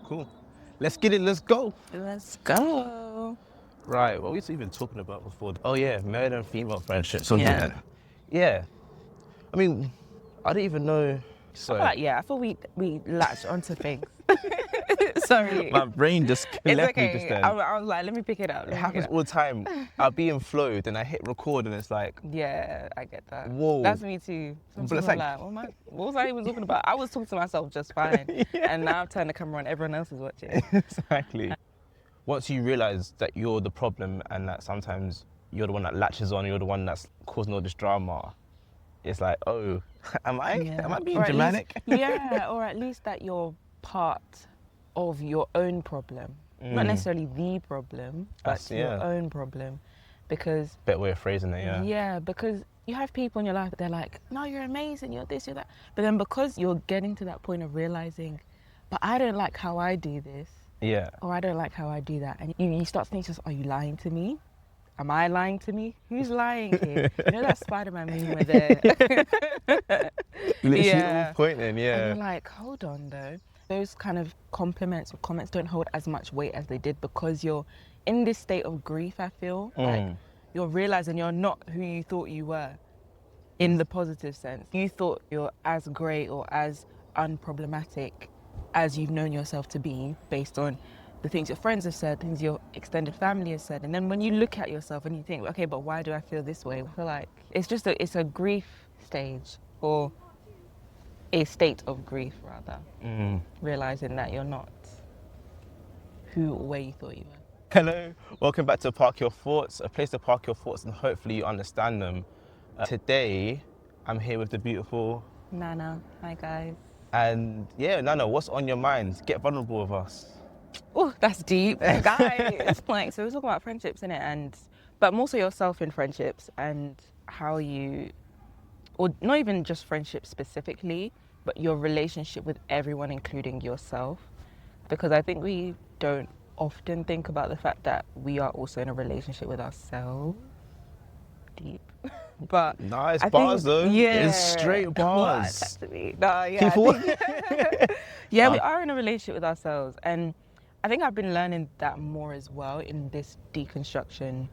Cool. Let's get it. Let's go. Let's go. Right. What were we even talking about before? Oh yeah, male and female friendships. So Yeah. yeah. I mean, I don't even know. So I thought we latched onto things. Sorry. my brain just It's left me okay. just then. I was like, let me pick it up. It happens all the time. I'll be in flow, then I hit record, and it's like, Yeah, I get that. whoa. That's me too. But Sometimes it's I'm like- like, what was I even talking about? I was talking to myself just fine. And now I've turned the camera on, everyone else is watching. Exactly. Once you realise that you're the problem and that sometimes you're the one that latches on, you're the one that's causing all this drama, it's like, oh, am I being Or at dramatic? least, yeah, or at least that you're part of your own problem. Not necessarily the problem, but your own problem. Because Better way of phrasing it, yeah. yeah, because you have people in your life that they're like, no, you're amazing, you're this, you're that. But then because you're getting to that point of realizing, but I don't like how I do this, Yeah. or I don't like how I do that. And you start to think, just, are you lying to me? Am I lying to me? Who's lying here? You know that Spider-Man meme where they're... Literally all pointing, yeah. And you're like, hold on though. Those kind of compliments or comments don't hold as much weight as they did because you're in this state of grief, I feel. Like you're realizing you're not who you thought you were in the positive sense. You thought you're as great or as unproblematic as you've known yourself to be based on the things your friends have said, things your extended family has said. And then when you look at yourself and you think, okay, but why do I feel this way? I feel like it's a grief stage, or a state of grief rather. Realizing that you're not who or where you thought you were. Hello, welcome back to Park Your Thoughts, a place to park your thoughts and hopefully you understand them. Today, I'm here with the beautiful... Nana, hi guys. And yeah, Nana, what's on your mind? Get vulnerable with us. Oh, that's deep, guys. Like, so we're talking about friendships, innit? But more so yourself in friendships and how you, or not even just friendships specifically, but your relationship with everyone, including yourself. Because I think we don't often think about the fact that we are also in a relationship with ourselves. Deep. But Nice I bars think, though. yeah, It's straight bars. What? To me. No, yeah. People. Yeah, we are in a relationship with ourselves, and I think I've been learning that more as well in this deconstruction.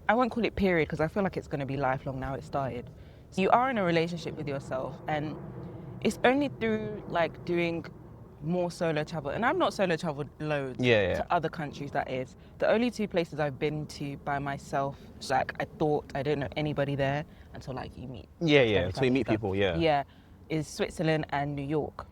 I won't call it period because I feel like it's going to be lifelong now. It started. You are in a relationship with yourself, and it's only through like doing more solo travel, and I've not solo traveled loads to other countries. That is the only two places I've been to by myself. Like I thought I didn't know anybody there until like you meet. Until you meet people. Yeah, is Switzerland and New York.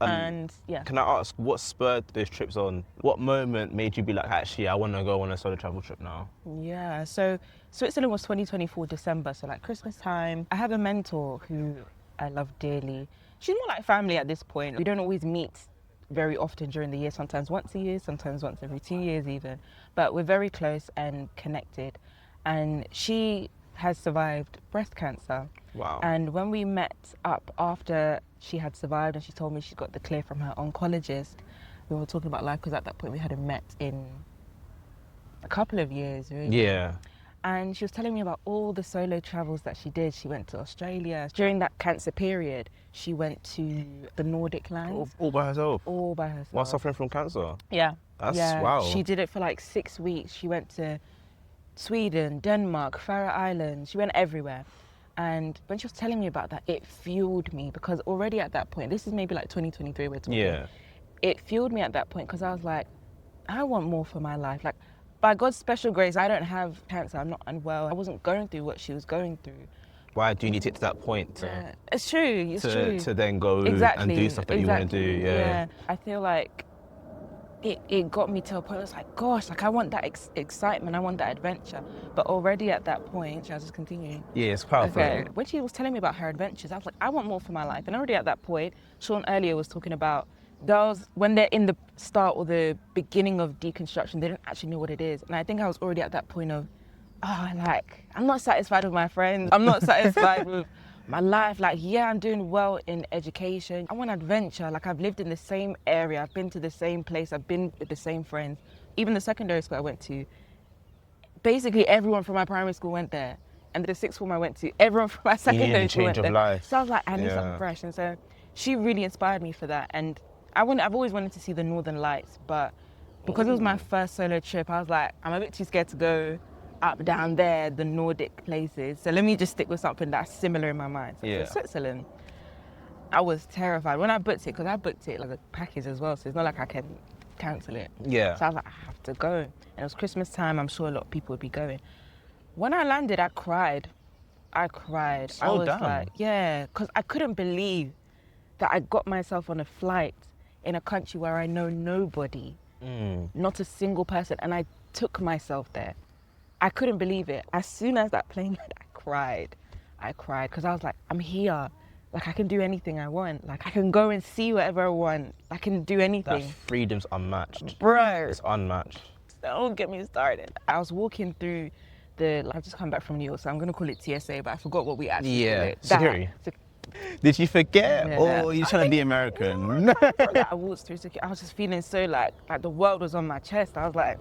And yeah. Can I ask what spurred those trips on? What moment made you be like, actually, I want to go on a solo travel trip now? Yeah, so Switzerland was 2024 December, so like Christmas time. I have a mentor who I love dearly. She's more like family at this point. We don't always meet very often during the year, sometimes once a year, sometimes once every 2 years even. But we're very close and connected. And she has survived breast cancer. Wow. And when we met up after she had survived and she told me she got the clear from her oncologist, we were talking about life because at that point we hadn't met in a couple of years, really. Yeah. And she was telling me about all the solo travels that she did. She went to Australia. During that cancer period, she went to the Nordic lands. All by herself? All by herself. While suffering from cancer? Yeah. That's wow. She did it for like 6 weeks. She went to Sweden, Denmark, Faroe Islands. She went everywhere. And when she was telling me about that, it fueled me because already at that point, this is maybe like 2023 we're talking. Yeah. It fueled me at that point because I was like, I want more for my life. Like, by God's special grace, I don't have cancer. I'm not unwell. I wasn't going through what she was going through. Why do you need to get to that point It's true. It's true. to then go and do stuff that you want to do? Yeah. I feel like it got me to a point where it's like, gosh, like I want that excitement. I want that adventure. But already at that point, shall I just continue? Yeah, it's powerful. Okay. When she was telling me about her adventures, I was like, I want more for my life. And already at that point, Sean earlier was talking about girls, when they're in the start or the beginning of deconstruction, they don't actually know what it is. And I think I was already at that point of, I'm not satisfied with my friends. I'm not satisfied with my life. Like, yeah, I'm doing well in education. I want adventure. Like, I've lived in the same area. I've been to the same place. I've been with the same friends. Even the secondary school I went to, basically everyone from my primary school went there. And the sixth form I went to, everyone from my secondary school went there. Life. So I was like, I need something fresh. And so she really inspired me for that. And I've always wanted to see the Northern Lights, but because it was my first solo trip, I was like, I'm a bit too scared to go up, down there, the Nordic places. So let me just stick with something that's similar in my mind. So Yeah. Switzerland. I was terrified when I booked it, because I booked it like a package as well, so it's not like I can cancel it. Yeah. So I was like, I have to go. And it was Christmas time, I'm sure a lot of people would be going. When I landed, I cried. I was damn. like, yeah, because I couldn't believe that I got myself on a flight in a country where I know nobody, not a single person, and I took myself there. I couldn't believe it. As soon as that plane landed, I cried because I was like, I'm here. Like, I can do anything I want. Like, I can go and see whatever I want. I can do anything. That freedom's unmatched. Bro. It's unmatched. Don't get me started. I was walking through I've just come back from New York, so I'm going to call it TSA, but I forgot what we actually call it. Security. Did you forget? Yeah. Or you're trying to be American? I walked through security. I was just feeling so like the world was on my chest. I was like,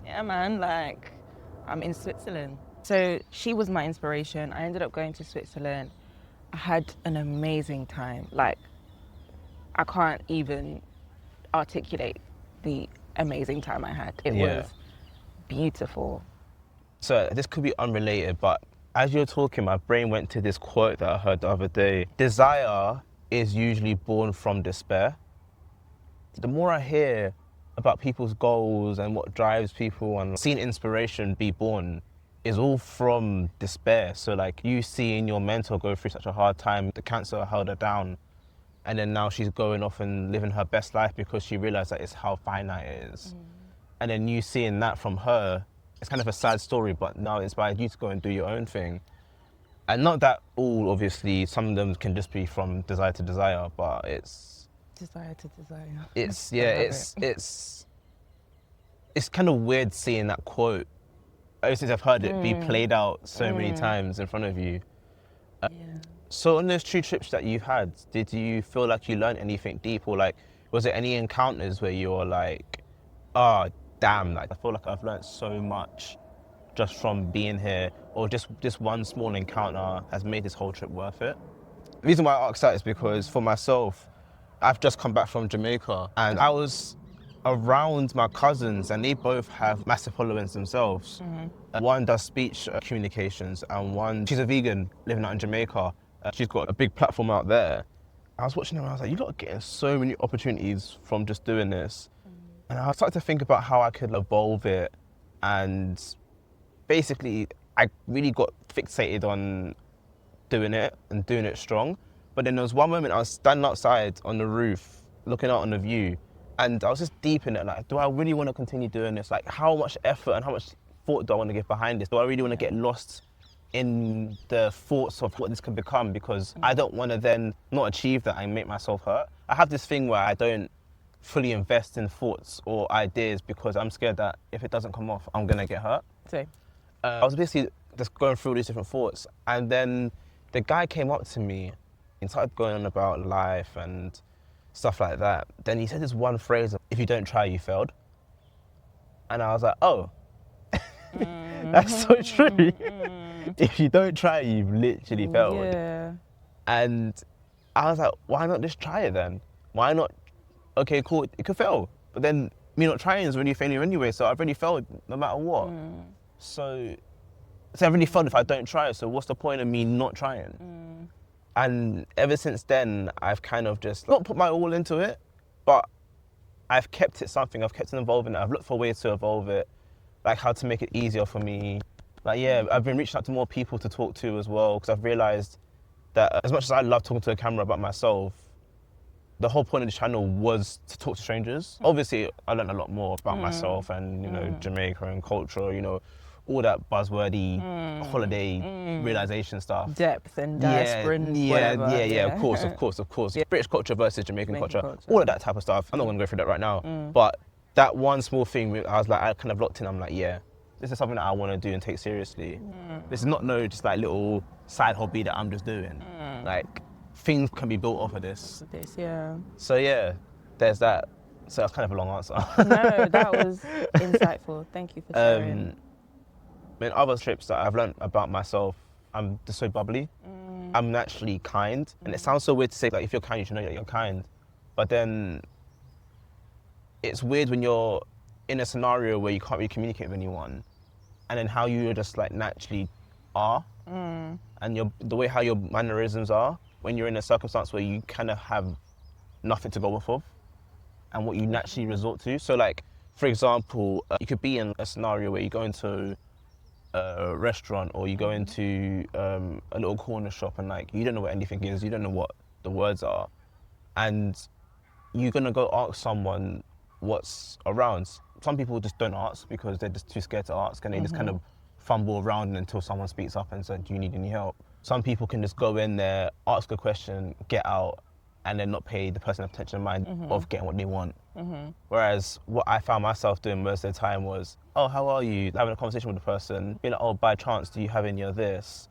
yeah, man, like, I'm in Switzerland. So she was my inspiration. I ended up going to Switzerland. I had an amazing time. Like, I can't even articulate the amazing time I had. It was beautiful. So this could be unrelated, but as you're talking, my brain went to this quote that I heard the other day. Desire is usually born from despair. The more I hear about people's goals and what drives people and seeing inspiration be born is all from despair. So like, you seeing your mentor go through such a hard time, the cancer held her down, and then now she's going off and living her best life because she realized that it's how finite it is. And then you seeing that from her, it's kind of a sad story, but now it inspired you to go and do your own thing. And not that all, obviously, some of them can just be from desire to desire, but it's... Desire to desire. It's kind of weird seeing that quote. Ever since I've heard it be played out so many times in front of you. So on those 2 trips that you had, did you feel like you learned anything deep, or like, was there any encounters where you were like, oh, damn, like, I feel like I've learned so much just from being here, or just this one small encounter has made this whole trip worth it? The reason why I ask that is because for myself, I've just come back from Jamaica and I was around my cousins and they both have massive followings themselves. One does speech communications and one, she's a vegan living out in Jamaica. She's got a big platform out there. I was watching her and I was like, you lot are getting so many opportunities from just doing this. And I started to think about how I could evolve it, and basically I really got fixated on doing it and doing it strong. But then there was one moment I was standing outside on the roof looking out on the view, and I was just deep in it, like, do I really want to continue doing this? Like, how much effort and how much thought do I want to give behind this? Do I really want to get lost in the thoughts of what this could become? Because I don't want to then not achieve that and make myself hurt. I have this thing where I don't fully invest in thoughts or ideas because I'm scared that if it doesn't come off, I'm gonna get hurt. Same. I was basically just going through these different thoughts, and then the guy came up to me and started going on about life and stuff like that. Then he said this one phrase, if you don't try, you failed. And I was like, oh, that's so true. If you don't try, you've literally failed. Yeah. And I was like, why not just try it then? Why not? Okay, cool, it could fail. But then me not trying is already failure anyway, so I've already failed no matter what. So I've already failed if I don't try, so what's the point of me not trying? And ever since then, I've kind of just not put my all into it, but I've kept it something, I've kept it evolving it. I've looked for ways to evolve it, like how to make it easier for me. Like, yeah, I've been reaching out to more people to talk to as well, because I've realized that as much as I love talking to a camera about myself, the whole point of the channel was to talk to strangers. Obviously, I learned a lot more about myself and, you know, Jamaica and culture, you know, all that buzzwordy holiday realization stuff. Depth and diaspora and whatever. Of course. Yeah. British culture versus Jamaican culture, all of that type of stuff. I'm not gonna go through that right now. But that one small thing, I was like, I kind of locked in, I'm like, yeah, this is something that I wanna do and take seriously. This is not just like little side hobby that I'm just doing. Like, things can be built off of this. So yeah, there's that. So that's kind of a long answer. No, that was insightful. Thank you for sharing. In other trips that I've learned about myself, I'm just so bubbly. I'm naturally kind. And it sounds so weird to say, like, if you're kind, you should know that you're kind. But then it's weird when you're in a scenario where you can't really communicate with anyone, and then how you just like naturally are, and the way how your mannerisms are when you're in a circumstance where you kind of have nothing to go off of, and what you naturally resort to. So like, for example, you could be in a scenario where you go into a restaurant or you go into a little corner shop and like you don't know what anything is, you don't know what the words are, and you're gonna go ask someone what's around. Some people just don't ask because they're just too scared to ask, and they just kind of fumble around until someone speaks up and says, do you need any help? Some people can just go in there, ask a question, get out, and then not pay the person attention in mind of getting what they want. Whereas what I found myself doing most of the time was, oh, how are you? Having a conversation with the person, being like, oh, by chance, do you have any of this?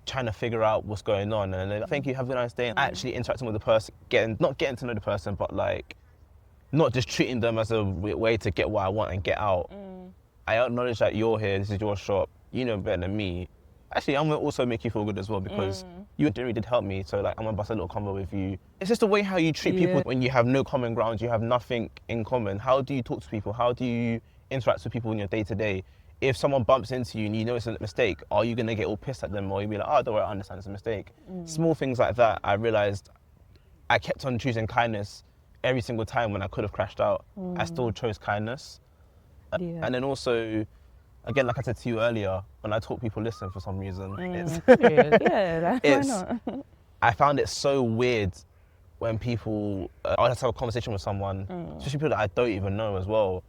Trying to figure out what's going on, and then thank you, have a nice day. And actually interacting with the person, not getting to know the person, but like not just treating them as a way to get what I want and get out. I acknowledge that you're here, this is your shop, you know better than me. Actually, I'm gonna also make you feel good as well because you really did help me, so like I'm gonna bust a little combo with you. It's just the way how you treat people when you have no common ground, you have nothing in common. How do you talk to people? How do you interact with people in your day-to-day? If someone bumps into you and you know it's a mistake, are you gonna get all pissed at them, or you be like, oh, don't worry, I understand it's a mistake? Small things like that, I realized I kept on choosing kindness every single time when I could have crashed out. I still chose kindness. And then also, again, like I said to you earlier, when I talk, people listen for some reason. Why not? I found it so weird when people, I'll just have a conversation with someone, especially people that I don't even know as well.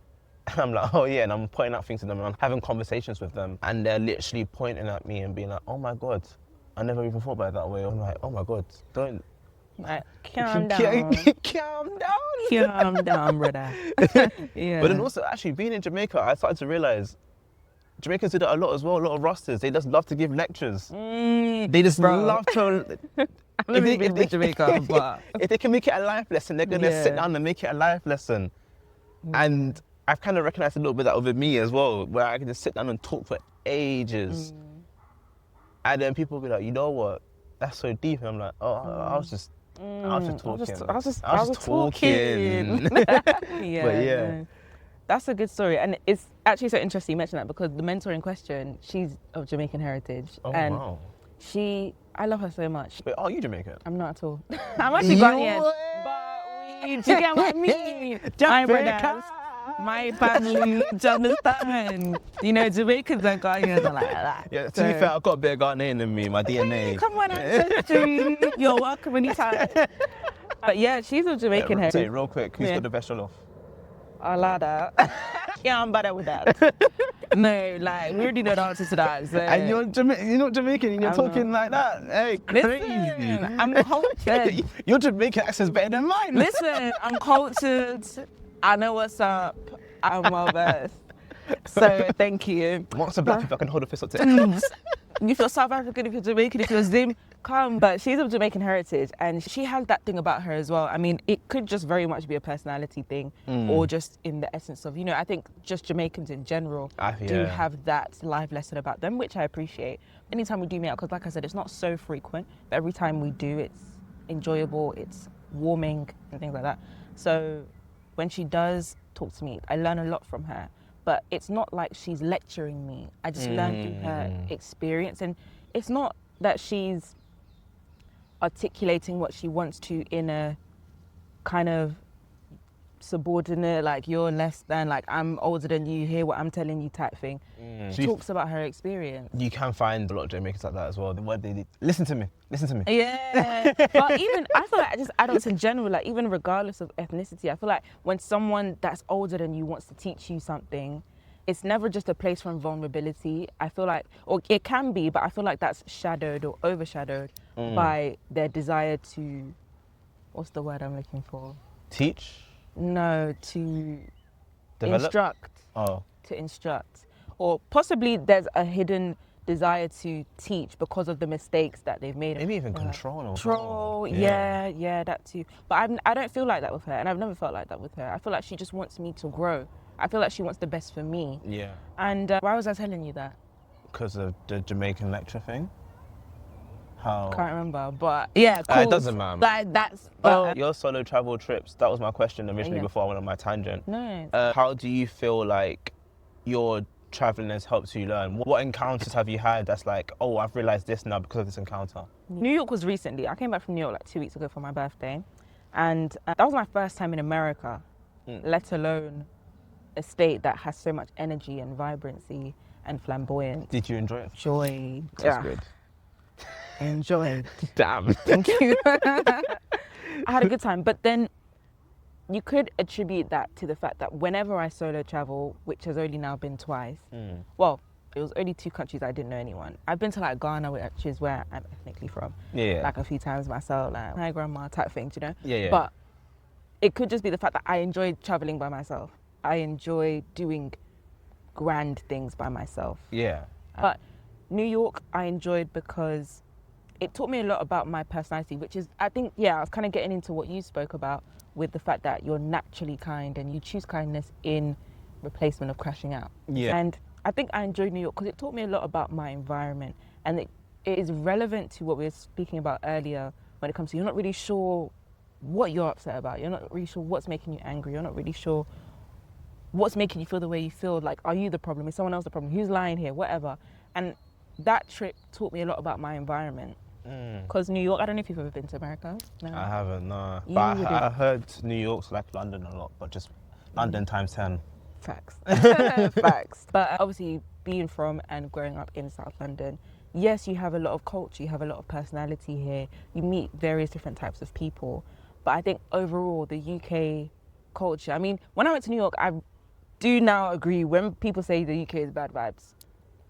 And I'm like, oh yeah, and I'm pointing out things to them and I'm having conversations with them, and they're literally pointing at me and being like, oh my God, I never even thought about it that way. I'm like, oh my God, don't. Like, calm down. Calm down. Calm down, brother. Yeah. But then also, actually, being in Jamaica, I started to realize Jamaicans do that a lot as well. A lot of rosters, they just love to give lectures. They just love to. I've never been to Jamaica, but if they can make it a life lesson, they're gonna sit down and make it a life lesson. And I've kind of recognized a little bit of that with me as well, where I can just sit down and talk for ages. And then people will be like, you know what? That's so deep. And I'm like, oh, I was just talking. I was just talking. Yeah. But yeah. No. That's a good story. And it's actually so interesting you mentioned that, because the mentor in question, she's of Jamaican heritage. Oh, and wow. I love her so much. But are you Jamaican? I'm not at all. I'm actually Ghanaian. But do you get what I mean? My brothers, my family, do you understand? You know, Jamaicans and Ghanaians are like that. Yeah, to be fair, I've got a bit of Ghanaian in me, my DNA. Hey, come on, ancestry. You're welcome anytime. But yeah, she's of Jamaican heritage. Say real quick, who's got the best jollof? I like that. Yeah, I'm better with that. No, like, we already know the answer to that. So. And you're not Jamaican and you're talking like that. Hey, crazy. Listen, I'm cultured. Your Jamaican accent's better than mine. Listen, I'm cultured. I know what's up. I'm well versed. So, thank you. Once a black people, I can hold a fist up to it. If you're South African, if you're Jamaican, if you're Zim, come. But she's of Jamaican heritage, and she has that thing about her as well. I mean, it could just very much be a personality thing, or just in the essence of, I think just Jamaicans in general do have that life lesson about them, which I appreciate. Anytime we do meet out, because like I said, it's not so frequent, but every time we do, it's enjoyable, it's warming, and things like that. So when she does talk to me, I learn a lot from her. But it's not like she's lecturing me. I just learn through her experience. And it's not that she's articulating what she wants to in a kind of subordinate, like you're less than, like I'm older than you, hear what I'm telling you type thing. She talks about her experience. You can find a lot of Jamaicans like that as well. The word they listen to me. Yeah. But even, I feel like just adults in general, like even regardless of ethnicity, I feel like when someone that's older than you wants to teach you something, it's never just a place from vulnerability. I feel like, or it can be, but I feel like that's shadowed or overshadowed by their desire to, what's the word I'm looking for? Teach? No, to Develop? Instruct. Oh. To instruct. Or possibly there's a hidden desire to teach because of the mistakes that they've made. Maybe even control. Control, yeah, that too. But I don't feel like that with her, and I've never felt like that with her. I feel like she just wants me to grow. I feel like she wants the best for me. Yeah. And why was I telling you that? Because of the Jamaican lecture thing? How? Can't remember, but yeah, cool. It doesn't matter. Like that's. Your solo travel trips, that was my question originally before I went on my tangent. Nice. How do you feel like your traveling has helped you learn? What encounters have you had that's like, oh, I've realized this now because of this encounter? New York was recently. I came back from New York like 2 weeks ago for my birthday. And that was my first time in America, let alone a state that has so much energy and vibrancy and flamboyance. Did you enjoy it? Joy. That's good. Enjoy. Damn. Thank you. I had a good time. But then you could attribute that to the fact that whenever I solo travel, which has only now been twice, well, it was only 2 countries I didn't know anyone. I've been to like Ghana, which is where I'm ethnically from. Yeah. Like a few times myself, like hi grandma type things, you know? Yeah. But it could just be the fact that I enjoy traveling by myself. I enjoy doing grand things by myself. Yeah. But New York, I enjoyed because it taught me a lot about my personality, which is, I think, I was kind of getting into what you spoke about with the fact that you're naturally kind and you choose kindness in replacement of crashing out. Yeah. And I think I enjoyed New York because it taught me a lot about my environment, and it is relevant to what we were speaking about earlier when it comes to you're not really sure what you're upset about. You're not really sure what's making you angry. You're not really sure what's making you feel the way you feel. Like, are you the problem? Is someone else the problem? Who's lying here? Whatever. And that trip taught me a lot about my environment. Because New York, I don't know if you've ever been to America. No. I haven't, no. But I heard New York's like London a lot, but just London times 10. Facts. Facts. But obviously, being from and growing up in South London, yes, you have a lot of culture, you have a lot of personality here, you meet various different types of people. But I think overall, the UK culture, I mean, when I went to New York, I do now agree when people say the UK is bad vibes,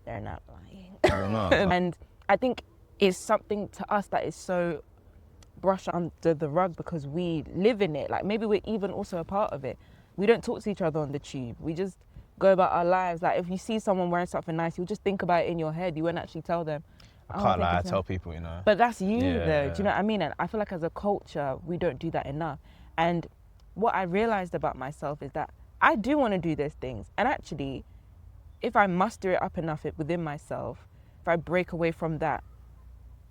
they're not lying. And I think it's something to us that is so brushed under the rug because we live in it. Like maybe we're even also a part of it. We don't talk to each other on the tube. We just go about our lives. Like if you see someone wearing something nice, you'll just think about it in your head. You won't actually tell them. I can't lie, I tell people, you know. But that's you though, do you know what I mean? And I feel like as a culture, we don't do that enough. And what I realized about myself is that I do want to do those things. And actually, if I muster it up enough within myself, if I break away from that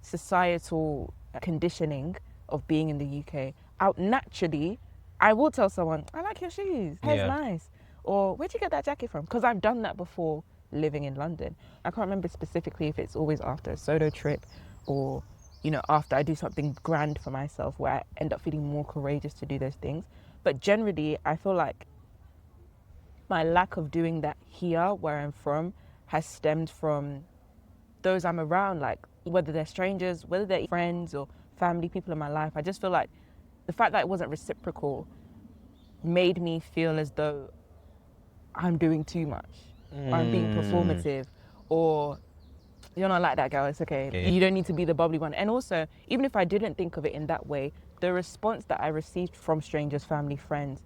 societal conditioning of being in the UK, out naturally, I will tell someone, I like your shoes, hair's nice. Or where'd you get that jacket from? Because I've done that before living in London. I can't remember specifically if it's always after a solo trip or, you know, after I do something grand for myself where I end up feeling more courageous to do those things. But generally, I feel like my lack of doing that here, where I'm from, has stemmed from those I'm around, like whether they're strangers, whether they're friends or family, people in my life. I just feel like the fact that it wasn't reciprocal made me feel as though I'm doing too much, or I'm being performative, or you're not like that girl, it's okay. You don't need to be the bubbly one. And also, even if I didn't think of it in that way, the response that I received from strangers, family, friends,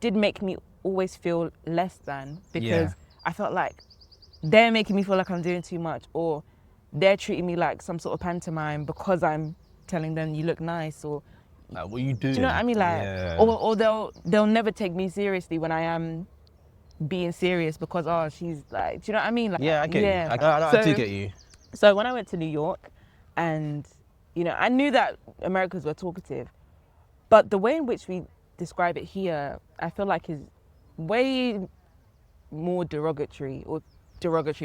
did make me always feel less than, because I felt like they're making me feel like I'm doing too much, or they're treating me like some sort of pantomime because I'm telling them you look nice, or like what you do. Do you know what I mean? Like, or they'll never take me seriously when I am being serious because she's like, do you know what I mean? Like, I get you. I do get you. So when I went to New York, and you know, I knew that Americans were talkative, but the way in which we describe it here, I feel like is way more derogatory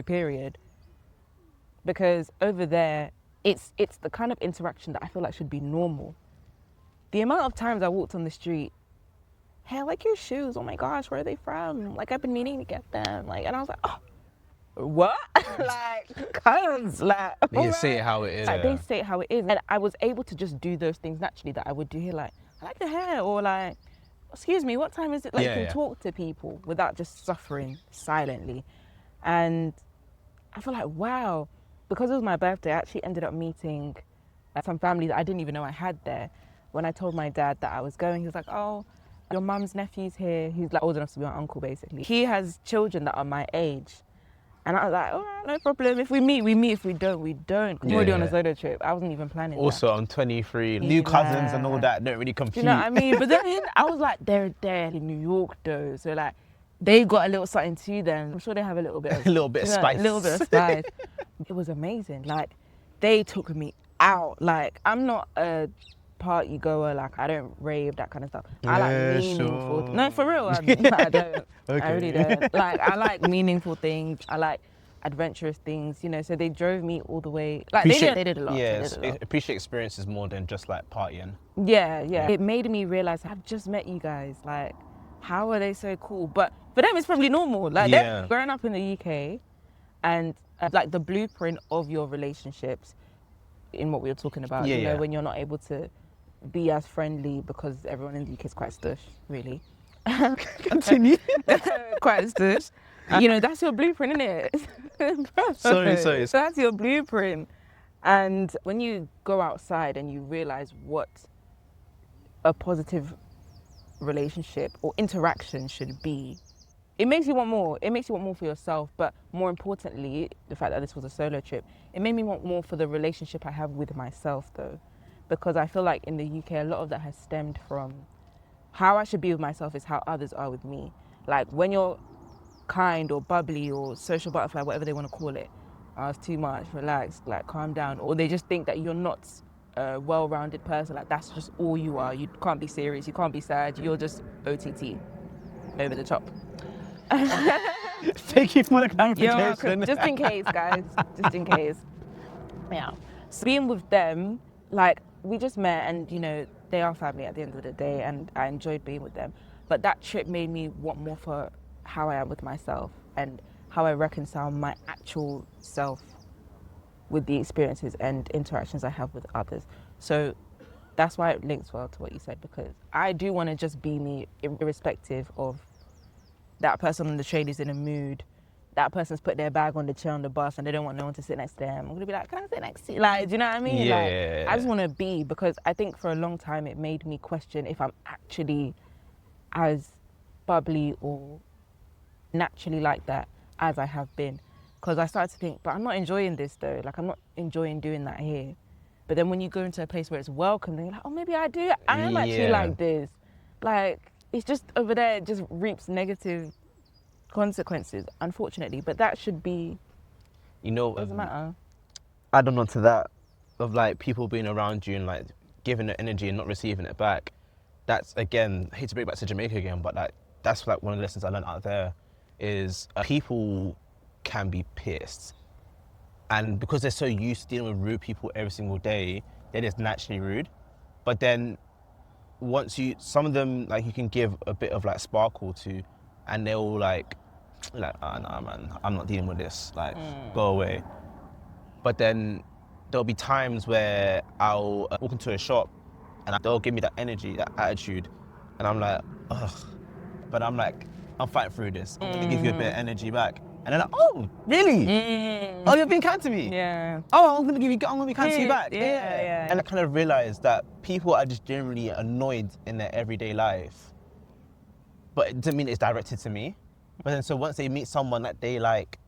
period, because over there it's the kind of interaction that I feel like should be normal. The amount of times I walked on the street, hey, I like your shoes, oh my gosh, where are they from? Like, I've been meaning to get them. Like, and I was like, oh, what? Like, cuz, like, they say it how it is. Like, they say it how it is. And I was able to just do those things naturally that I would do here, like, I like the hair, or like, excuse me, what time is it? Like, you can talk to people without just suffering silently. And I feel like, wow, because it was my birthday, I actually ended up meeting some family that I didn't even know I had there. When I told my dad that I was going, he was like, oh, your mum's nephew's here. He's like old enough to be my uncle, basically. He has children that are my age. And I was like, all right, no problem. If we meet, we meet. If we don't, we don't. I'm already on a solo trip. I wasn't even planning also, I'm 23. New cousins and all that don't really compute. Do you know what I mean? But then I was like, they're in New York, though. So, like, they got a little something to them. I'm sure they have a little bit of... a little bit of spice. A little bit of spice. It was amazing. Like, they took me out. Like, I'm not a party goer. Like, I don't rave, that kind of stuff. I like Yeah, meaningful. sure. No, for real. I don't. I really Okay. don't. Like, I like meaningful things. I like adventurous things, you know. So they drove me all the way. Like, they did a lot. They Yes, did a lot. appreciate experiences more than just like partying. Yeah. It made me realize I've just met you guys. Like, how are they so cool? But for them, it's probably normal. Like, they're growing up in the UK, and like the blueprint of your relationships, in what we were talking about. You know, when you're not able to be as friendly because everyone in the UK is quite stush, really. Continue. Quite stush. You know, that's your blueprint, isn't it? Sorry. So that's your blueprint. And when you go outside and you realize what a positive relationship or interaction should be, it makes you want more. It makes you want more for yourself, but more importantly, the fact that this was a solo trip, it made me want more for the relationship I have with myself, though, because I feel like in the UK, a lot of that has stemmed from how I should be with myself is how others are with me. Like, when you're kind or bubbly or social butterfly, whatever they want to call it, it's too much, relax, like, calm down, or they just think that you're not a well-rounded person. Like, that's just all you are. You can't be serious, you can't be sad, you're just OTT, over the top. Thank you for the clarification. You're welcome. Just in case, guys. Just in case. Yeah. So being with them, like, we just met, and you know, they are family at the end of the day, and I enjoyed being with them. But that trip made me want more for how I am with myself and how I reconcile my actual self with the experiences and interactions I have with others. So that's why it links well to what you said, because I do want to just be me, irrespective of that person on the train is in a mood, that person's put their bag on the chair on the bus and they don't want no one to sit next to them. I'm gonna be like, can I sit next to you? Like, do you know what I mean? Yeah. Like, I just want to be, because I think for a long time it made me question if I'm actually as bubbly or naturally like that as I have been. Because I started to think, but I'm not enjoying this though. Like, I'm not enjoying doing that here. But then when you go into a place where it's welcome, then you're like, oh, maybe I do. I am actually like this. Like, it's just over there, it just reaps negative consequences, unfortunately. But that should be, You know, doesn't matter. adding on to that, of like people being around you and like giving the energy and not receiving it back. That's, again, I hate to bring it back to Jamaica again, but like that's like one of the lessons I learned out there is people can be pissed. And because they're so used to dealing with rude people every single day, they're just naturally rude. But then once some of them, like, you can give a bit of like sparkle to, and they're all like, nah, man, I'm not dealing with this, like, go away. But then there'll be times where I'll walk into a shop and they'll give me that energy, that attitude, and I'm like, ugh. But I'm like, I'm fighting through this. I'm gonna give you a bit of energy back. And they're like, oh, really? Oh, you're being kind to me? Yeah. Oh, I'm gonna be kind to you back. Yeah. And I kind of realized that people are just generally annoyed in their everyday life. But it doesn't mean it's directed to me. But then so once they meet someone that they like,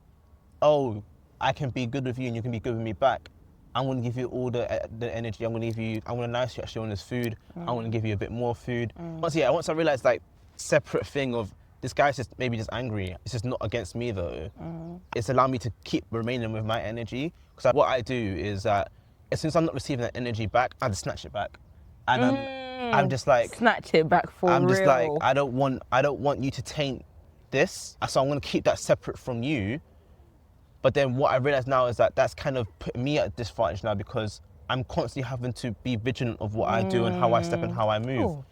oh, I can be good with you and you can be good with me back, I'm gonna give you all the energy. I'm gonna nice you actually on this food. I'm gonna give you a bit more food. Once I realized, like, separate thing of, this guy's just maybe just angry. It's just not against me though. It's allowed me to keep remaining with my energy. Because what I do is that as soon as I'm not receiving that energy back, I just snatch it back. And I'm just like, snatch it back for real. I'm just like, I don't want you to taint this. So I'm gonna keep that separate from you. But then what I realize now is that that's kind of put me at a disadvantage now, because I'm constantly having to be vigilant of what I do and how I step and how I move. Ooh.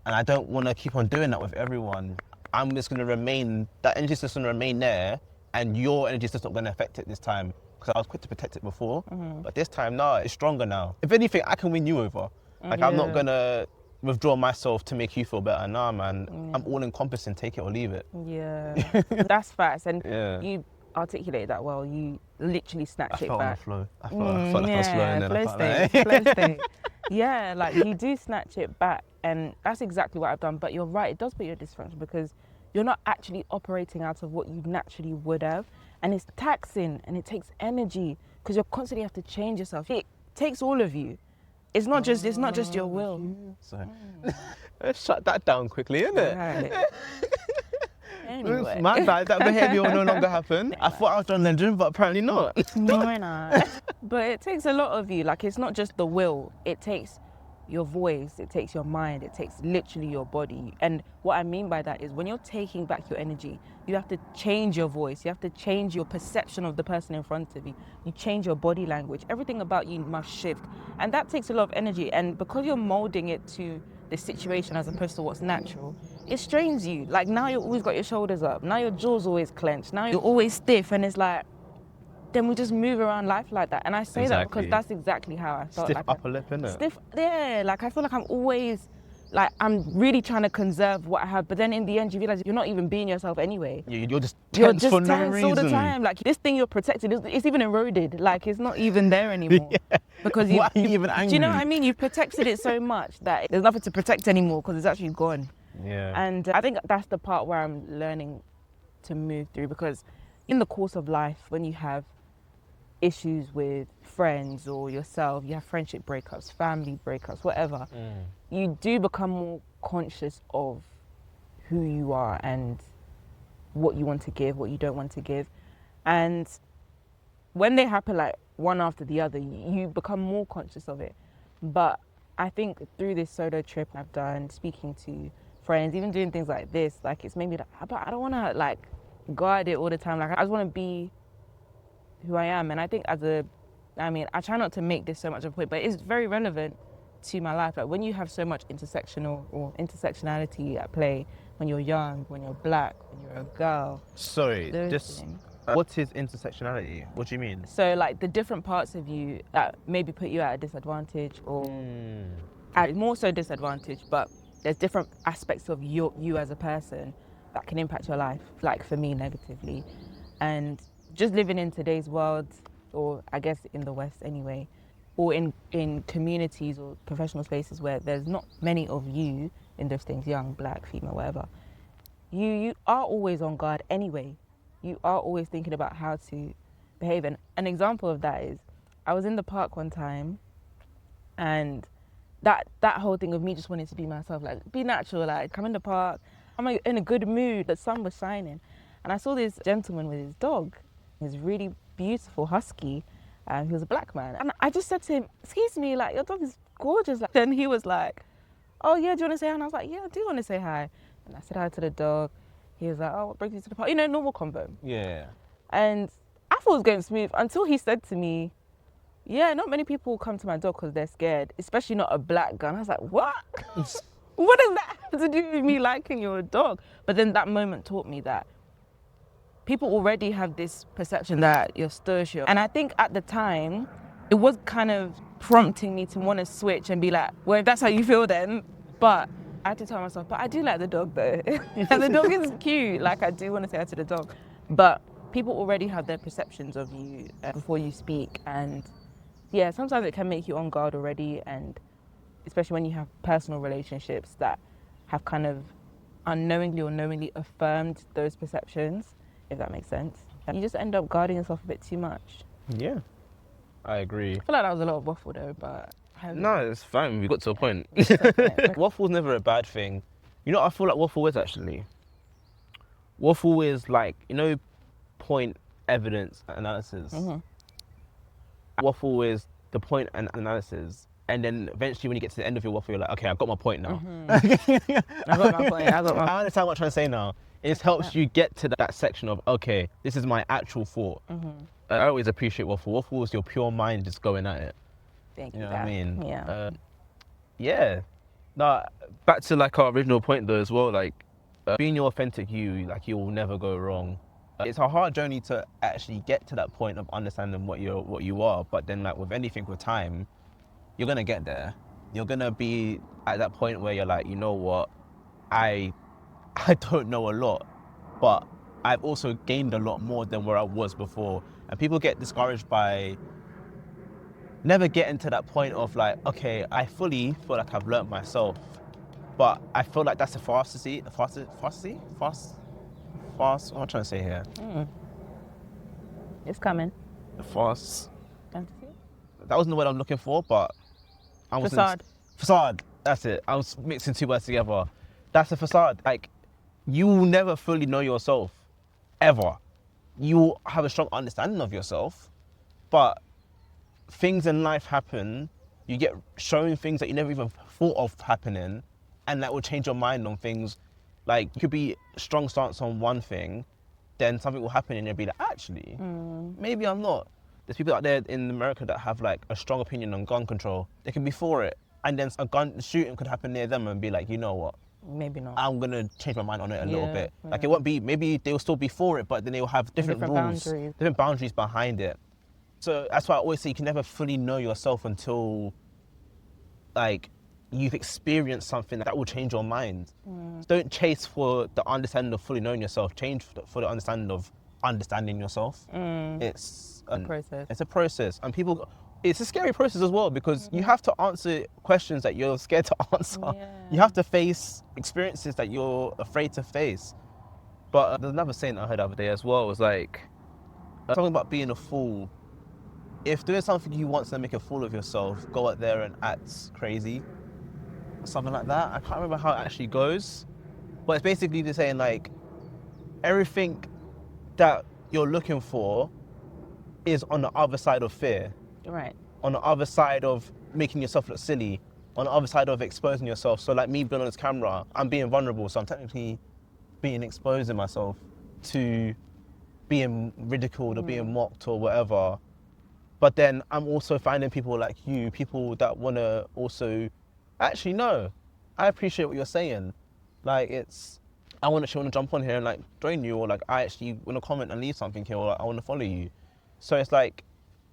And I don't want to keep on doing that with everyone. I'm just going to remain, that energy's just going to remain there, and your energy's just not going to affect it this time. Because I was quick to protect it before, but this time, no, it's stronger now. If anything, I can win you over. Like, I'm not going to withdraw myself to make you feel better. Nah, man, I'm all encompassing, take it or leave it. Yeah, that's facts. And you articulated that well. You literally snatch it back. I felt like I was flowing then. Flow state. Yeah, like, you do snatch it back, and that's exactly what I've done. But you're right, it does put you at dysfunction, because you're not actually operating out of what you naturally would have, and it's taxing and it takes energy, because you're constantly have to change yourself. It takes all of you. It's not just your will. So let's shut that down quickly, innit? Right. Anyway. My bad, that behaviour will no longer happen. I thought I was John Legend, but apparently not. No, we're not. But it takes a lot of you. Like, it's not just the will. It takes your voice, it takes your mind, it takes literally your body. And what I mean by that is when you're taking back your energy, you have to change your voice. You have to change your perception of the person in front of you. You change your body language. Everything about you must shift. And that takes a lot of energy. And because you're molding it to the situation as opposed to what's natural, it strains you. Like, now you've always got your shoulders up. Now your jaw's always clenched. Now you're always stiff. And it's like, then we just move around life like that. And I say that because that's exactly how I felt. Stiff like upper lip, innit? Stiff, yeah. Like, I feel like I'm always, like, I'm really trying to conserve what I have. But then in the end, you realize you're not even being yourself anyway. You're just tense for no reason. All the time. Like, this thing you're protected, it's even eroded. Like, it's not even there anymore. Yeah. Because why are you even angry? Do you know what I mean? You've protected it so much that there's nothing to protect anymore because it's actually gone. Yeah. And I think that's the part where I'm learning to move through, because in the course of life, when you have issues with friends or yourself, you have friendship breakups, family breakups, whatever, you do become more conscious of who you are and what you want to give, what you don't want to give. And when they happen like one after the other, you become more conscious of it. But I think through this solo trip I've done, speaking to friends, even doing things like this, like, it's made me like, I don't want to like guard it all the time. Like, I just want to be who I am. And I think I try not to make this so much of a point, but it's very relevant to my life. Like, when you have so much intersectionality at play, when you're young, when you're black, when you're a girl. Sorry, what is intersectionality? What do you mean? So, like, the different parts of you that maybe put you at a disadvantage or at more so disadvantage, but there's different aspects of you as a person that can impact your life, like for me, negatively. And just living in today's world, or I guess in the West anyway, or in communities or professional spaces where there's not many of you in those things, young, black, female, whatever, you are always on guard anyway. You are always thinking about how to behave. And an example of that is, I was in the park one time, and that whole thing of me just wanting to be myself, like, be natural, like, I'm in the park, I'm in a good mood, the sun was shining, and I saw this gentleman with his dog. He's really beautiful husky, and he was a black man. And I just said to him, excuse me, like, your dog is gorgeous. Like, then he was like, oh yeah, do you want to say hi? And I was like, yeah, I do want to say hi. And I said hi to the dog. He was like, oh, what brings you to the park? You know, normal convo. Yeah. And I thought it was going smooth until he said to me, yeah, not many people come to my dog because they're scared, especially not a black guy. And I was like, what? What does that have to do with me liking your dog? But then that moment taught me that people already have this perception that you're social. And I think at the time, it was kind of prompting me to want to switch and be like, well, if that's how you feel then. But I had to tell myself, but I do like the dog though. And the dog is cute. Like, I do want to say hi to the dog. But people already have their perceptions of you before you speak. And yeah, sometimes it can make you on guard already. And especially when you have personal relationships that have kind of unknowingly or knowingly affirmed those perceptions, if that makes sense. You just end up guarding yourself a bit too much. Yeah, I agree. I feel like that was a lot of waffle though, but... No, it's fine, we got to a point. Waffle's never a bad thing. You know what I feel like waffle is actually? Waffle is like, you know, point, evidence, analysis. Mm-hmm. Waffle is the point and analysis. And then eventually when you get to the end of your waffle, you're like, okay, I've got my point now. Mm-hmm. I got my point, I understand what I'm trying to say now. It just helps you get to that section of, okay, this is my actual thought. Mm-hmm. I always appreciate waffle. Waffle is your pure mind just going at it. Thank you. You know what I mean? Yeah. Yeah. No, back to like our original point though as well, like being your authentic you, like you'll never go wrong. It's a hard journey to actually get to that point of understanding what you are, but then like with anything with time, you're gonna get there. You're gonna be at that point where you're like, you know what, I don't know a lot, but I've also gained a lot more than where I was before. And people get discouraged by never getting to that point of like, okay, I fully feel like I've learnt myself, but I feel like that's a what am I trying to say here? It's coming. Fantasy? Fantasy? That wasn't the word I'm looking for, but I was facade, that's it. I was mixing two words together. That's a facade. Like, you will never fully know yourself, ever. You will have a strong understanding of yourself, but things in life happen, you get shown things that you never even thought of happening, and that will change your mind on things. Like, you could be strong stance on one thing, then something will happen and you'll be like, actually, maybe I'm not. There's people out there in America that have like a strong opinion on gun control. They can be for it, and then a gun shooting could happen near them and be like, you know what? Maybe not. I'm gonna change my mind on it a little bit. Like, Yeah. it won't be, maybe they'll still be for it, but then they'll have different rules, different boundaries behind it. So that's why I always say you can never fully know yourself until, like, you've experienced something that will change your mind. Don't chase for the understanding of fully knowing yourself. Change for the understanding of understanding yourself. It's a process. It's a process, and people. It's a scary process as well, because you have to answer questions that you're scared to answer. Yeah. You have to face experiences that you're afraid to face. But there's another saying I heard the other day as well. It was like something about being a fool. If doing something you want to make a fool of yourself, go out there and act crazy. Something like that. I can't remember how it actually goes. But it's basically just saying, like, everything that you're looking for is on the other side of fear. Right. On the other side of making yourself look silly. On the other side of exposing yourself. So like me being on this camera, I'm being vulnerable. So I'm technically exposing myself to being ridiculed or being mocked or whatever. But then I'm also finding people like you, people that want to also, actually, no, I appreciate what you're saying. Like, I want to jump on here and like join you, or like I actually want to comment and leave something here, or like, I want to follow you. So it's like,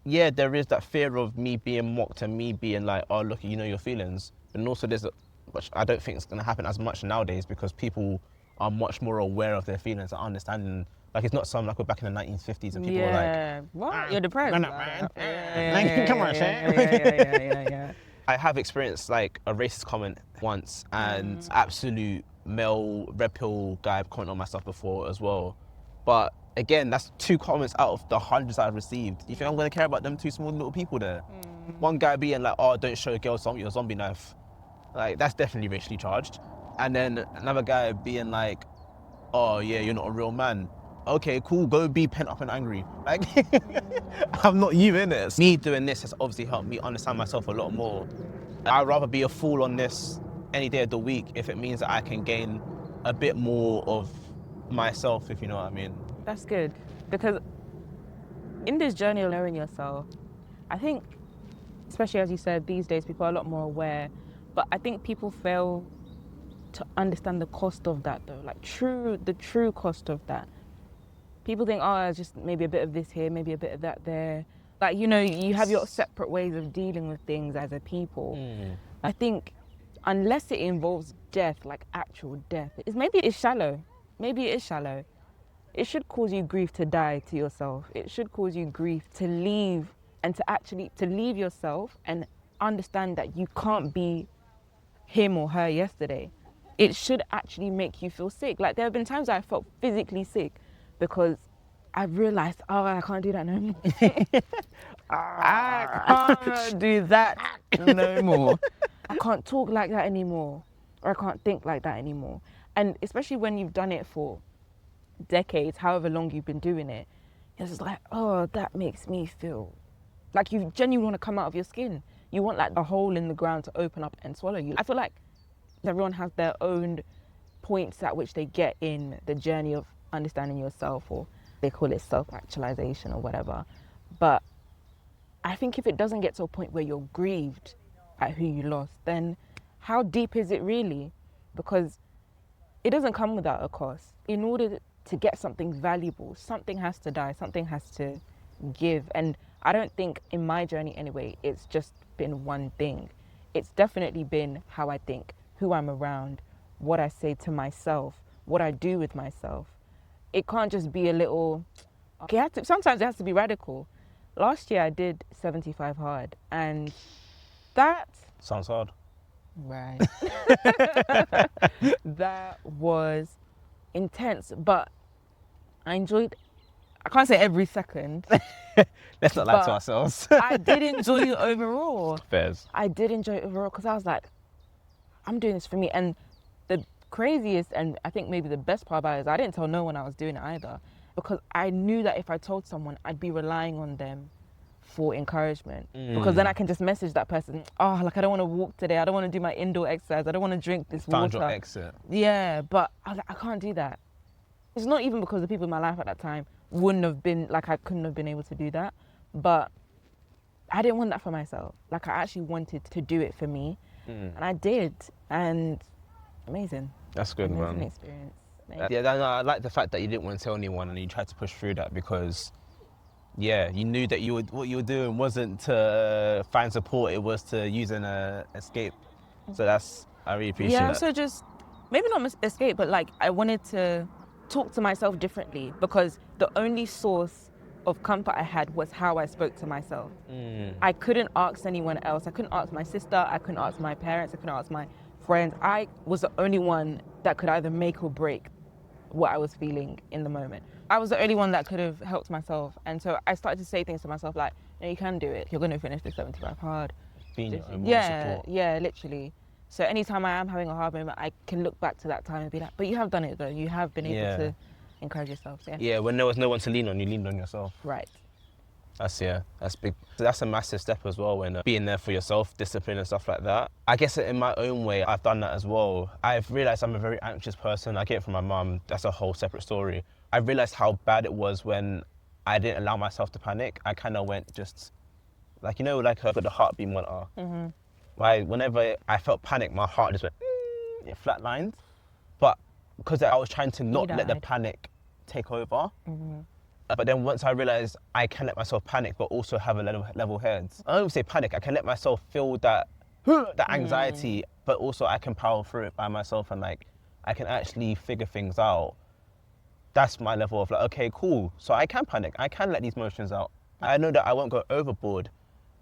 yeah, there is that fear of me being mocked and me being like, oh, look, you know your feelings. And also which I don't think it's going to happen as much nowadays, because people are much more aware of their feelings and understanding. Like, it's not something like we're back in the 1950s and people were like, what? You're depressed? No, man. Come on, Shay. Yeah. I have experienced like a racist comment once, and absolute male red pill guy comment on my stuff before as well. But again, that's 2 comments out of the hundreds I've received. You think I'm going to care about them 2 small little people there? One guy being like, oh, don't show a girl your zombie knife. Like, that's definitely racially charged. And then another guy being like, oh yeah, you're not a real man. Okay, cool, go be pent up and angry. Like, I'm not you, innit? Me doing this has obviously helped me understand myself a lot more. I'd rather be a fool on this any day of the week if it means that I can gain a bit more of myself, if you know what I mean. That's good, because in this journey of knowing yourself, I think, especially as you said, these days people are a lot more aware, but I think people fail to understand the cost of that, though, like the true cost of that. People think, oh, it's just maybe a bit of this here, maybe a bit of that there. Like, you know, you have your separate ways of dealing with things as a people. I think unless it involves death, like actual death, maybe it's shallow. Maybe it is shallow. It should cause you grief to die to yourself. It should cause you grief to leave, and to leave yourself and understand that you can't be him or her yesterday. It should actually make you feel sick. Like, there have been times I felt physically sick because I realized, oh, I can't do that no more. I can't do that no more. I can't talk like that anymore, or I can't think like that anymore. And especially when you've done it for decades, however long you've been doing it, it's just like, oh, that makes me feel like you genuinely want to come out of your skin. You want like a hole in the ground to open up and swallow you. I feel like everyone has their own points at which they get in the journey of understanding yourself, or they call it self-actualization or whatever. But I think if it doesn't get to a point where you're grieved at who you lost, then how deep is it really? Because it doesn't come without a cost. In order to get something valuable, something has to die, something has to give. And I don't think, in my journey anyway, it's just been one thing. It's definitely been how I think, who I'm around, what I say to myself, what I do with myself. It can't just be a little, sometimes it has to be radical. Last year I did 75 hard, and that... Sounds hard. Right. That was intense, but I enjoyed, I can't say every second. Let's not lie to ourselves. I did enjoy it overall. Fairs. I did enjoy it overall because I was like, I'm doing this for me. And the craziest, and I think maybe the best part about it, is I didn't tell no one I was doing it either, because I knew that if I told someone, I'd be relying on them for encouragement, because then I can just message that person, oh, like I don't want to walk today, I don't want to do my indoor exercise, I don't want to drink this Found water. your exit. Yeah, but I was like, I can't do that. It's not even because the people in my life at that time wouldn't have been, like I couldn't have been able to do that, but I didn't want that for myself. Like I actually wanted to do it for me, and I did, and amazing. That's good, amazing man. Experience. Yeah, no, I like the fact that you didn't want to tell anyone and you tried to push through that, because yeah, you knew that what you were doing wasn't to find support, it was to use an escape. So I really appreciate that. Yeah, so just, maybe not escape, but like I wanted to talk to myself differently, because the only source of comfort I had was how I spoke to myself. I couldn't ask anyone else. I couldn't ask my sister, I couldn't ask my parents, I couldn't ask my friends. I was the only one that could either make or break what I was feeling in the moment. I was the only one that could have helped myself. And so I started to say things to myself like, no, you can do it. You're going to finish this 75 hard. Being your own support. Yeah, literally. So anytime I am having a hard moment, I can look back to that time and be like, but you have done it though. You have been able to encourage yourself. So, yeah, when there was no one to lean on, you leaned on yourself. Right. That's big. So that's a massive step as well, when being there for yourself, discipline and stuff like that. I guess in my own way, I've done that as well. I've realised I'm a very anxious person. I get it from my mum. That's a whole separate story. I realised how bad it was when I didn't allow myself to panic. I kind of went just, like, you know, like the heartbeat monitor. Right? Whenever I felt panic, my heart just went, it flatlined. But because I was trying to not let the panic take over. But then once I realised I can let myself panic, but also have a level head. I don't say panic, I can let myself feel that anxiety, but also I can power through it by myself, and like, I can actually figure things out. That's my level of like, okay, cool. So I can panic, I can let these emotions out. I know that I won't go overboard.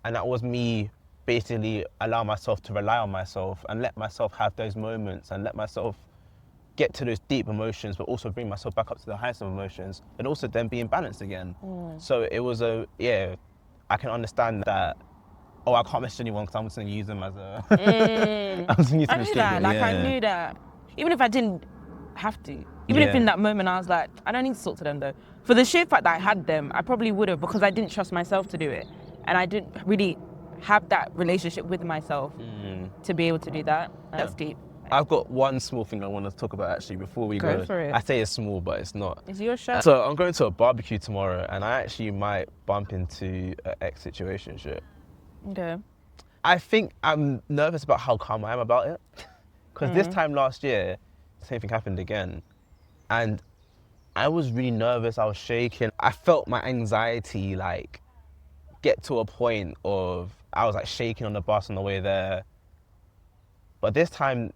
And that was me basically allow myself to rely on myself and let myself have those moments and let myself get to those deep emotions, but also bring myself back up to the highest of emotions, and also then being balanced again. So it was I can understand that, oh, I can't message anyone because I'm just going to use them as a... I'm just gonna use them I as knew that, like I knew that. Even if I didn't have to, even if in that moment I was like, I don't need to talk to them though. For the sheer fact that I had them, I probably would have, because I didn't trust myself to do it. And I didn't really have that relationship with myself to be able to do that. That's deep. I've got one small thing I want to talk about actually before we go. Go for it. I say it's small, but it's not. It's your show. So I'm going to a barbecue tomorrow, and I actually might bump into an ex-situationship. Okay. I think I'm nervous about how calm I am about it. Because this time last year, the same thing happened again. And I was really nervous, I was shaking. I felt my anxiety like get to a point of, I was like shaking on the bus on the way there. But this time,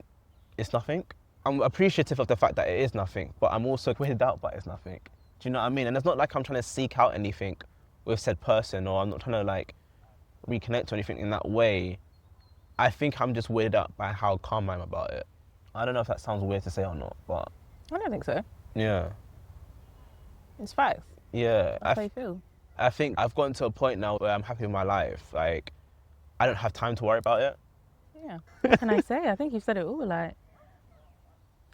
it's nothing. I'm appreciative of the fact that it is nothing, but I'm also weirded out by it's nothing. Do you know what I mean? And it's not like I'm trying to seek out anything with said person, or I'm not trying to like reconnect or anything in that way. I think I'm just weirded out by how calm I am about it. I don't know if that sounds weird to say or not, but... I don't think so. Yeah. It's facts. Yeah. That's how you feel. I think I've gotten to a point now where I'm happy with my life. Like, I don't have time to worry about it. Yeah. What can I say? I think you've said it all. Like,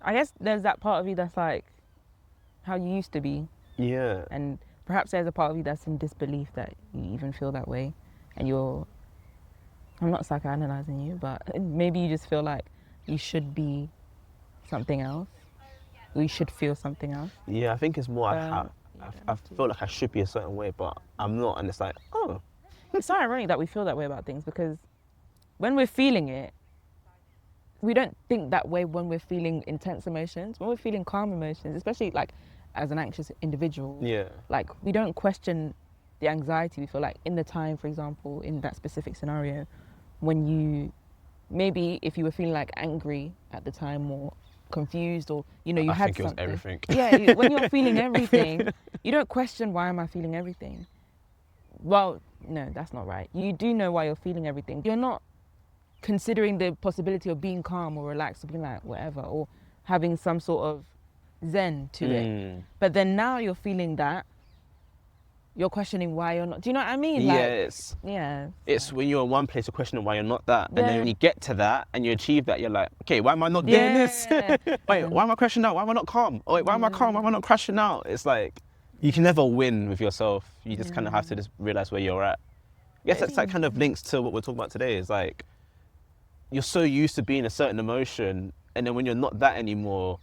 I guess there's that part of you that's like how you used to be. Yeah. And perhaps there's a part of you that's in disbelief that you even feel that way. And I'm not psychoanalyzing you, but maybe you just feel like you should be something else. Or you should feel something else. Yeah, I think it's more I feel like I should be a certain way, but I'm not. And it's like, oh. It's so ironic that we feel that way about things, because when we're feeling it, we don't think that way when we're feeling intense emotions. When we're feeling calm emotions, especially like as an anxious individual, like we don't question the anxiety we feel like in the time, for example, in that specific scenario, when you, maybe if you were feeling like angry at the time or confused, or you know, you had something. I think it was everything. Yeah, when you're feeling everything, you don't question, why am I feeling everything? Well, no, that's not right. You do know why you're feeling everything. You're not considering the possibility of being calm or relaxed or being like whatever, or having some sort of zen to it. But then now you're feeling that, you're questioning why you're not. Do you know what I mean? Like, it's when you're in one place, you're questioning why you're not that. And then when you get to that and you achieve that, you're like, okay, why am I not doing this? Wait, why am I crashing out? Why am I not calm? Oh, wait, why am I calm? Why am I not crashing out? It's like, you can never win with yourself. You just kind of have to just realize where you're at. Yes, that kind of links to what we're talking about today. Is like you're so used to being a certain emotion, and then when you're not that anymore,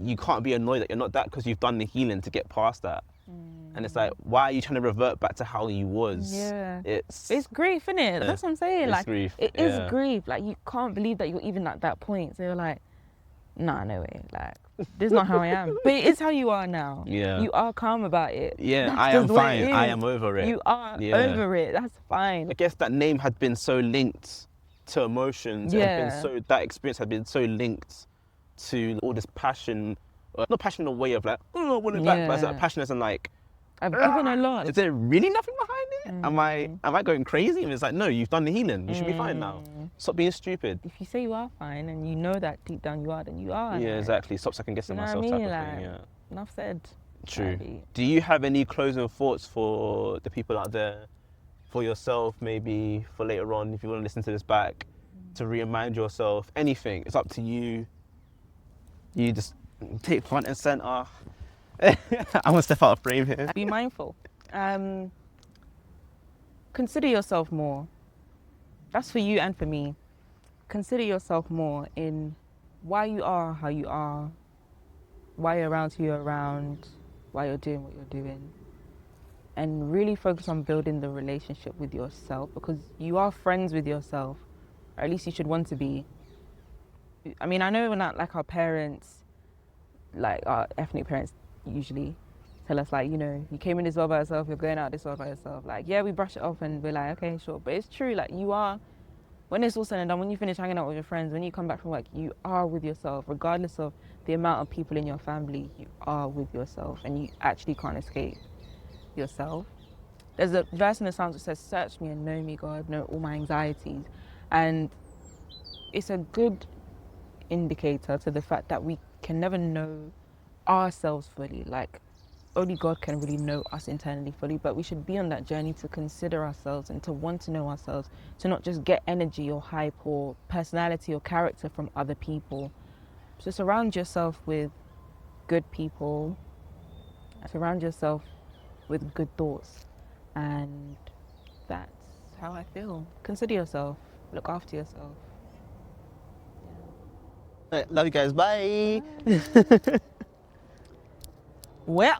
you can't be annoyed that you're not that because you've done the healing to get past that. And it's like, why are you trying to revert back to how you was? Yeah. It's grief, isn't it? That's what I'm saying. It's Like, grief. it is grief. Like, you can't believe that you're even at that point. So you're like, nah, no way. Like, this is not how I am. But it is how you are now. Yeah. You are calm about it. Yeah, That's I am just what fine. it I is. am over it. You are over it. That's fine. I guess that name had been so linked to emotions. Yeah. That experience had been so linked to all this passion. Not passion in a way of like, oh, I want it back, but it's like passion as in like, I've given a lot. is there really nothing behind it? Am I going crazy? And it's like, no, you've done the healing. You should be fine now. Stop being stupid. If you say you are fine and you know that deep down you are, then you are. Yeah, like, exactly. Stop second guessing you know myself what I type mean? of thing. Like, Yeah. enough said. True. Do you have any closing thoughts for the people out there, for yourself, maybe for later on, if you want to listen to this back, to remind yourself? Anything. It's up to you. You just take front and center. I want to step out of frame here. Be mindful. Consider yourself more. That's for you and for me. Consider yourself more in why you are how you are, why you're around who you're around, why you're doing what you're doing. And really focus on building the relationship with yourself, because you are friends with yourself, or at least you should want to be. I mean, I know we're not like our parents, like our ethnic parents usually tell us, like, you know, you came in this world by yourself, you're going out this world by yourself. Like, yeah, we brush it off and we're like, okay, sure. But it's true, like, you are, when it's all said and done, when you finish hanging out with your friends, when you come back from work, you are with yourself. Regardless of the amount of people in your family, you are with yourself, and you actually can't escape yourself. There's a verse in the Psalms that says, search me and know me, God, know all my anxieties. And it's a good indicator to the fact that we can never know ourselves fully. Like, only God can really know us internally fully, but we should be on that journey to consider ourselves and to want to know ourselves, to not just get energy or hype or personality or character from other people. So surround yourself with good people, surround yourself with good thoughts, and that's how I feel. Consider yourself, look after yourself. Love you guys, bye. Well.